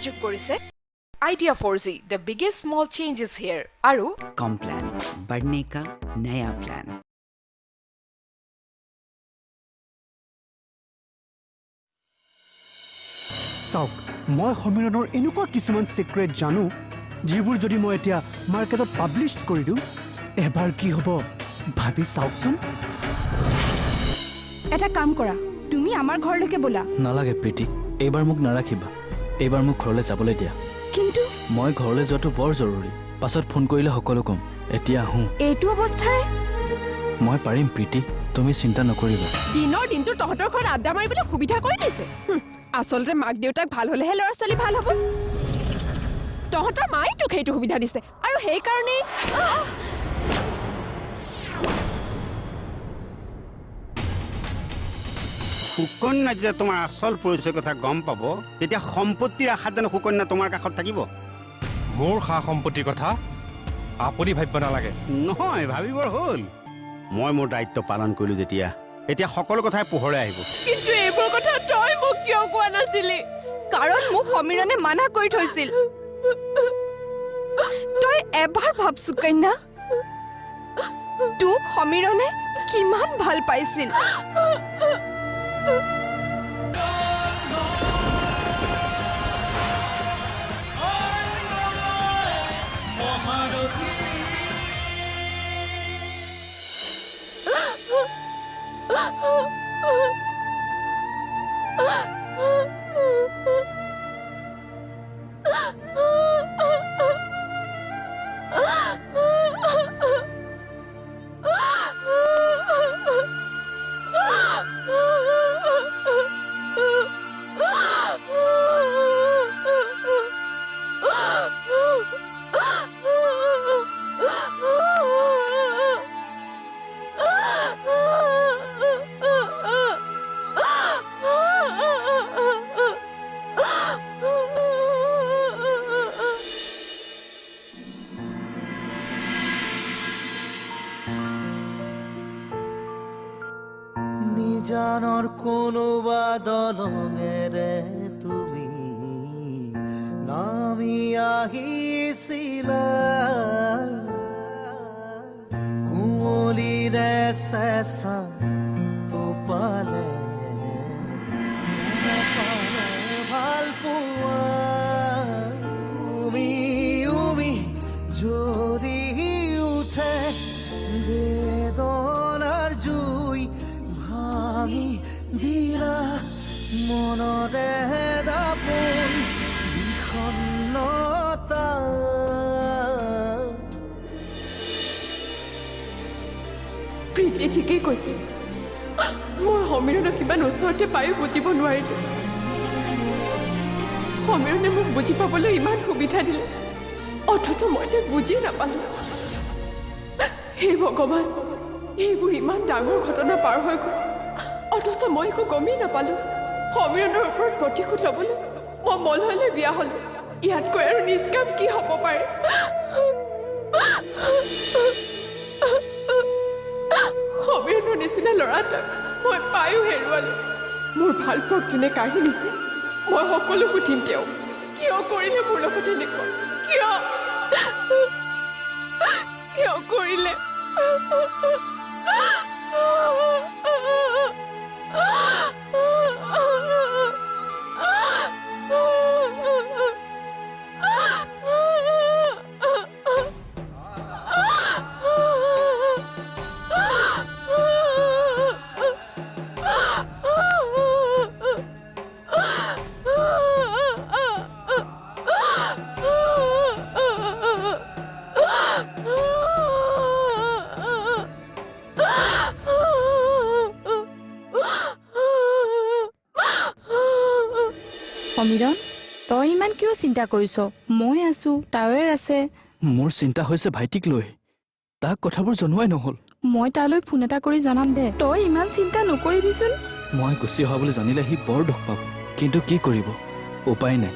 যোগাযোগ কৰিছে Idea 4G, the biggest small changes here. Aru Complan बढ़ने का नया प्लान। চাওক মই সমীৰণৰ এনেকুৱা কিছুমান সিক্ৰেট জানো যিবোৰ যদি মই এতিয়া মাৰ্কেটত পাব্লিছ কৰি দিওঁ এবাৰ কি হ'ব ভাবি চাওকচোন। এটা কাম কৰা তুমি আমাৰ ঘৰলৈকে বলা। নালাগে প্ৰীতি, এইবাৰ মোক নাৰাখিবা। এইবাৰ মোক ঘৰলৈ যাবলৈ দিয়া। কিন্তু মই ঘৰলৈ যোৱাটো বৰ জৰুৰী। পাছত ফোন কৰিলে সকলো ক'ম। এতিয়া আহোঁ। এইটো অৱস্থাৰে মই পাৰিম প্ৰীতি, তুমি চিন্তা নকৰিবা। দিনৰ দিনটো তহঁতৰ ঘৰত আড্ডা মাৰিবলৈ সুবিধা কৰি দিছে। আচলতে মাক দেউতাক ভাল হ'লেহে ল'ৰা ছোৱালী ভাল হ'ব। তহঁতৰ মাই তোক সেইটো সুবিধা দিছে আৰু সেইকাৰণে সুকন্যা যেতিয়া তোমাৰ আচল পৰিচয় কথা গম পাব তেতিয়া সম্পত্তিৰ আশাত জানো সুকন্যা তোমাৰ কাষত থাকিব? মোৰ সা সম্পত্তিৰ কথা আপুনি ভাবিব নালাগে। নহয়, ভাবিবৰ হ'ল। মই মোৰ দায়িত্ব পালন কৰিলো যেতিয়া এতিয়া সকলো কথাই পোহৰে আহিব। কিন্তু এইবোৰ কথা তই মোক কিয় কোৱা নাছিলি? কাৰণ মোক সমীৰণে মানা কৰি থৈছিল। তই এবাৰ ভাব সুকন্যা, তোক সমীৰণে কিমান ভাল পাইছিল। নিজানৰ কোনোবা দলঙেৰে তুমি নামি আহিছিলা, কুঁৱলীৰে চেঁচা টোপালে ভাল পোৱা উমি জ্বলি উঠে বেদনাৰ জুই ভাঙি দিলা মনৰে দাপোন বিষণ্ণতা। প্ৰীতিয়ে ঠিকেই কৈছে। মই সমীৰণক কিমান ওচৰতে পায়ো বুজিব নোৱাৰিলো। সমীৰণে মোক বুজি পাবলৈ ইমান সুবিধা দিলে, অথচ মই তাক বুজি নাপালো। হে ভগৱান, এইবোৰ ইমান ডাঙৰ ঘটনা পাৰ হৈ গ'ল, অথচ মই একো গমেই নাপালো। সমীৰণৰ ওপৰত প্ৰতিশোধ ল'বলৈ মই মলয়লৈ বিয়া হ'লো। ইয়াতকৈ আৰু নিষ্কাম কি হ'ব পাৰে? সমীৰণৰ নিচিনা ল'ৰা এটাক মই পায়ো হেৰুৱালো। মোৰ ভাল পোৱাক যোনে কাঢ়ি নিছে, মই সকলো সুধিম তেওঁ কিয় কৰিলে মোৰ লগত এনেকুৱা? কিয় কৰিলে? সমীৰণ, তই ইমান কিয় চিন্তা কৰিছ? মই আছো, টাৱেৰ আছে। মোৰ চিন্তা হৈছে ভাইটিক লৈ। তাক কথাবোৰ জনোৱাই নহ'ল। মই তালৈ ফোন এটা কৰি জনাম দে। তই ইমান চিন্তা নকৰিবিচোন। মই গুচি অহা বুলি জানিলে সি বৰ দুখ পাব, কিন্তু কি কৰিব, উপায় নাই।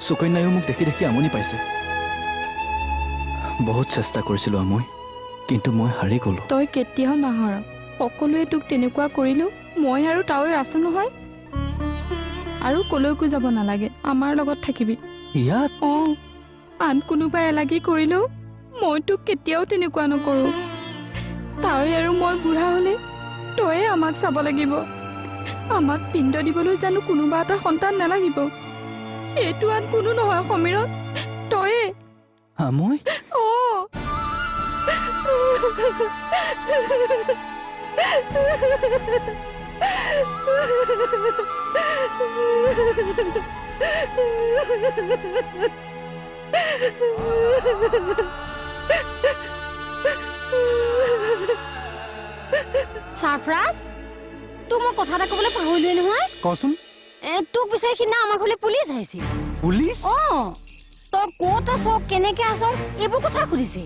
সুকন্যায়ো মোক দেখি দেখি আমনি পাইছে। বহুত চেষ্টা কৰিছিলোঁ মই, কিন্তু মই হাৰি গ'লো। তই কেতিয়াও নাহাৰ। সকলোৱে তোক তেনেকুৱা কৰিলো, মই আৰু টাৱেৰ আছো নহয়। আৰু কলৈকো যাব নালাগে আমাৰ লগত থাকিবি ইয়াত অঁ আন কোনোবাই এলাগী কৰিলেও মই তোক কেতিয়াও তেনেকুৱা নকৰোঁ তই আৰু মই বুঢ়া হ'লে তয়ে আমাক চাব লাগিব আমাক পিণ্ড দিবলৈ জানো কোনোবা এটা সন্তান নালাগিব এইটো আন কোনো নহয় সমীৰণ তয়ে মই অঁ সাৰফ্ৰাজ তোক মই কথা এটা ক'বলৈ পাহৰিলোৱে নহয় কচোন তোক বিচাৰি সিদিনা আমাৰ ঘৰলৈ পুলিচ আহিছিল পুলিচ অঁ তই ক'ত আছ কেনেকে আছ এইবোৰ কথা সুধিছে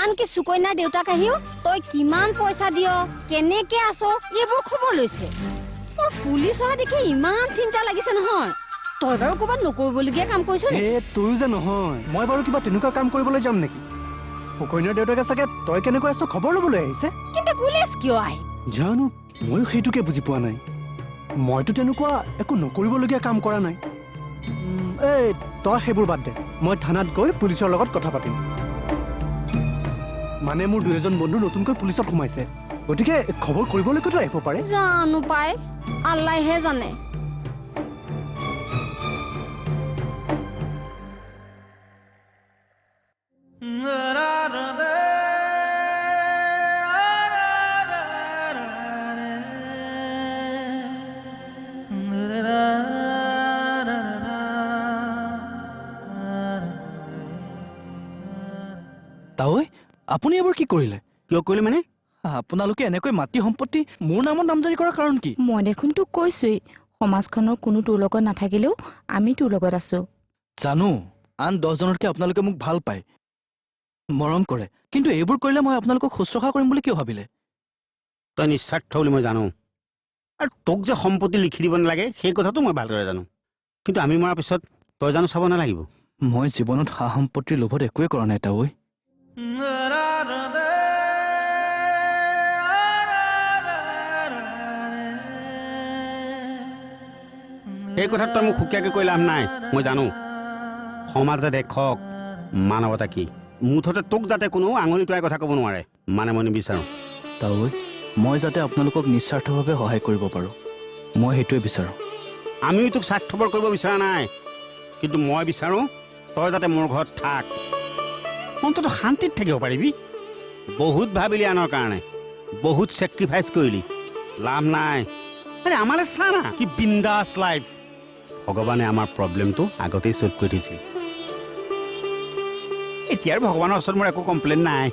আনকি সুকন্যাৰ দেউতাক আহিও তই কিমান পইচা দিয় কেনেকে আছ এইবোৰ খবৰ লৈছে মোৰ পুলিচ অহা দেখি ইমান চিন্তা লাগিছে নহয় তই বাৰু ক'ৰবাত নকৰিবলগীয়া কাম কৰিছ নে তয়ো যে নহয় মই বাৰু কিবা তেনেকুৱা কাম কৰিবলৈ যাম নেকি সুকন্যাৰ দেউতাকে চাগে তই কেনেকৈ আছ খবৰ ল'বলৈ আহিছে কিন্তু পুলিচ কিয় আহে জানো ময়ো সেইটোকে বুজি পোৱা নাই মইতো তেনেকুৱা একো নকৰিবলগীয়া কাম কৰা নাই এই তই সেইবোৰ বাদ দে মই থানাত গৈ পুলিচৰ লগত কথা পাতিম মানে মোৰ 2 বন্ধু নতুনকৈ পুলিচত সোমাইছে গতিকে খবৰ কৰিবলৈকেতো আহিব পাৰে জানো পাই আল্লাহে জানে তাৱৈ আপুনি এইবোৰ কি কৰিলে কিয় কৰিলে মানে আপোনালোকে এনেকৈ মাটি সম্পত্তি মোৰ নামত নামজাৰি কৰাৰ কাৰণ কি মই দেখোন তোক কৈছোৱেই সমাজখনৰ কোনো তোৰ লগত নাথাকিলেও আমি তোৰ লগত আছো জানো আন 10 জনতকৈ আপোনালোকে মোক ভাল পায় মৰম কৰে কিন্তু এইবোৰ কৰিলে মই আপোনালোকক শুশ্ৰূষা কৰিম বুলি কিয় ভাবিলে তই নিস্বাৰ্থ বুলি মই জানো আৰু তোক যে সম্পত্তি লিখি দিব নালাগে সেই কথাটো মই ভালদৰে জানো কিন্তু আমি মৰাৰ পিছত তই জানো চাব নালাগিব মই জীৱনত সা সম্পত্তিৰ লোভত একোৱে কৰা নাই তাৱৈ এই কথাত তই মোক সুকীয়াকৈ কৈ লাভ নাই মই জানো সমাজে দেখক মানৱতা কি মুঠতে তোক যাতে কোনো আঙুলি তোৱাই কথা ক'ব নোৱাৰে মানে মই নিবিচাৰোঁ তাৱৈ মই যাতে আপোনালোকক নিস্বাৰ্থভাৱে সহায় কৰিব পাৰোঁ মই সেইটোৱে বিচাৰোঁ আমিও তোক স্বাৰ্থপৰ কৰিব বিচৰা নাই কিন্তু মই বিচাৰোঁ তই যাতে মোৰ ঘৰত থাক অন্তত শান্তিত থাকিব পাৰিবি বহুত ভাবিলি আনৰ কাৰণে বহুত ছেক্ৰিফাইচ কৰিলি লাভ নাই আৰে আমালৈ চা না কি বিন্দাছ লাইফ ভগৱানে আমাৰ প্ৰব্লেমটো আগতেই চল্ভ কৰি থৈছিল এতিয়া আৰু ভগৱানৰ ওচৰত মোৰ একো কমপ্লেইন নাই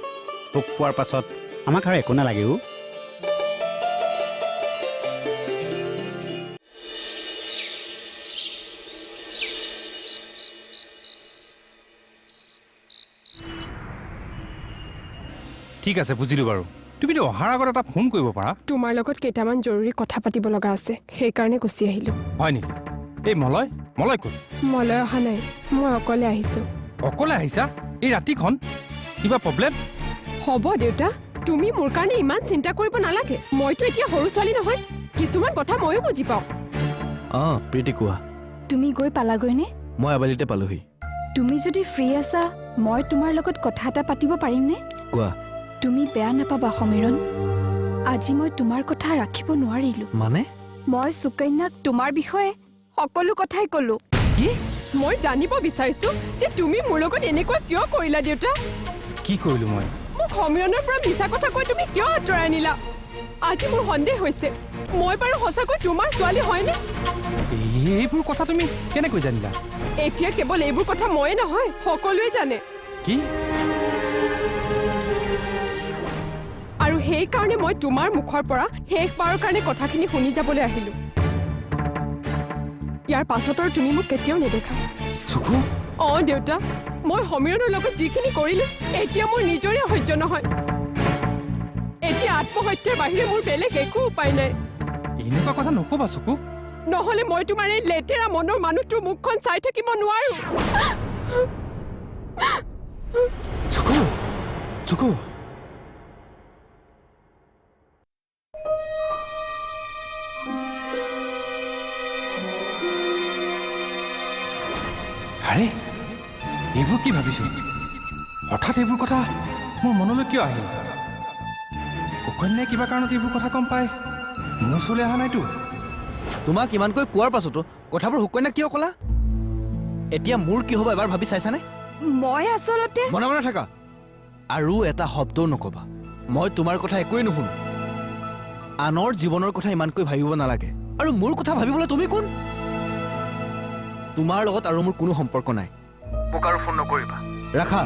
তোক পোৱাৰ পাছত আমাক আৰু একো নালাগেও ঠিক আছে বুজিলোঁ বাৰু তুমিতো অহাৰ আগত এটা ফোন কৰিব পাৰা তোমাৰ লগত কেইটামান জৰুৰী কথা পাতিব লগা আছে সেইকাৰণে গুচি আহিলোঁ হয় নেকি এই মলয় ক'ত মলৈ অহা নাই মই অকলে আহিছোঁ অকলে আহিছা এই ৰাতিখন কিবা প্ৰব্লেম হ'ব দেউতা তুমি মোৰ কাৰণে ইমান চিন্তা কৰিব নালাগে মইতো এতিয়া সৰু ছোৱালী নহয় কিছুমান কথা ময়ো বুজি পাওঁ অঁ প্ৰীতি কোৱা তুমি গৈ পালাগৈনে মই আবেলিতে পালোহি তুমি যদি ফ্ৰী আছা মই তোমাৰ লগত কথা এটা পাতিব পাৰিমনে কোৱা তুমি বেয়া নাপাবা সমীৰণ আজি মই তোমাৰ কথা ৰাখিব নোৱাৰিলোঁ মানে মই সুকন্যাক তোমাৰ বিষয়ে সকলো কথাই ক'লো কি মই জানিব বিচাৰিছোঁ যে তুমি মোৰ লগত এনেকুৱা কিয় কৰিলা দেউতা কি কৰিলোঁ মই মোক সমীৰণৰ পৰা মিছা কথা কৈ তুমি কিয় আঁতৰাই আনিলা আজি মোৰ সন্দেহ হৈছে মই বাৰু সঁচাকৈ তোমাৰ ছোৱালী হয়নে এইবোৰ কথা তুমি কেনেকৈ জানিলা এতিয়া কেৱল এইবোৰ কথা ময়ে নহয় সকলোৱে জানে কি আৰু সেইকাৰণে মই তোমাৰ মুখৰ পৰা শেষবাৰৰ কাৰণে কথাখিনি শুনি যাবলৈ আহিলোঁ ইয়াৰ পাছত আৰু তুমি মোক কেতিয়াও নেদেখা চকু অঁ দেউতা মই সমীৰণৰ লগত যিখিনি কৰিলোঁ এতিয়া মোৰ নিজৰে সহ্য নহয় এতিয়া আত্মহত্যাৰ বাহিৰে মোৰ বেলেগ একো উপায় নাই এনেকুৱা কথা নক'বা চকু নহ'লে মই তোমাৰ এই লেতেৰা মনৰ মানুহটোৰ মুখখন চাই থাকিব নোৱাৰো চকু চকু কি ভাবিছোঁ হঠাৎ এইবোৰ কথা মোৰ মনলৈ কিয় আহিল সুকন্যাই কিবা কাৰণত এইবোৰ কথা গম পাই মোৰ ওচৰলৈ অহা নাইতো তোমাক ইমানকৈ কোৱাৰ পাছতো কথাবোৰ সুকন্যাক কিয় ক'লা এতিয়া মোৰ কি হ'ব এবাৰ ভাবি চাইছানে মই আচলতে মনে মনে থাকা আৰু এটা শব্দও নকবা মই তোমাৰ কথা একোৱেই নুশুনো আনৰ জীৱনৰ কথা ইমানকৈ ভাবিব নালাগে আৰু মোৰ কথা ভাবিবলৈ তুমি কোন তোমাৰ লগত আৰু মোৰ কোনো সম্পৰ্ক নাই মোক আৰু ফোন নকৰিবা ৰাখা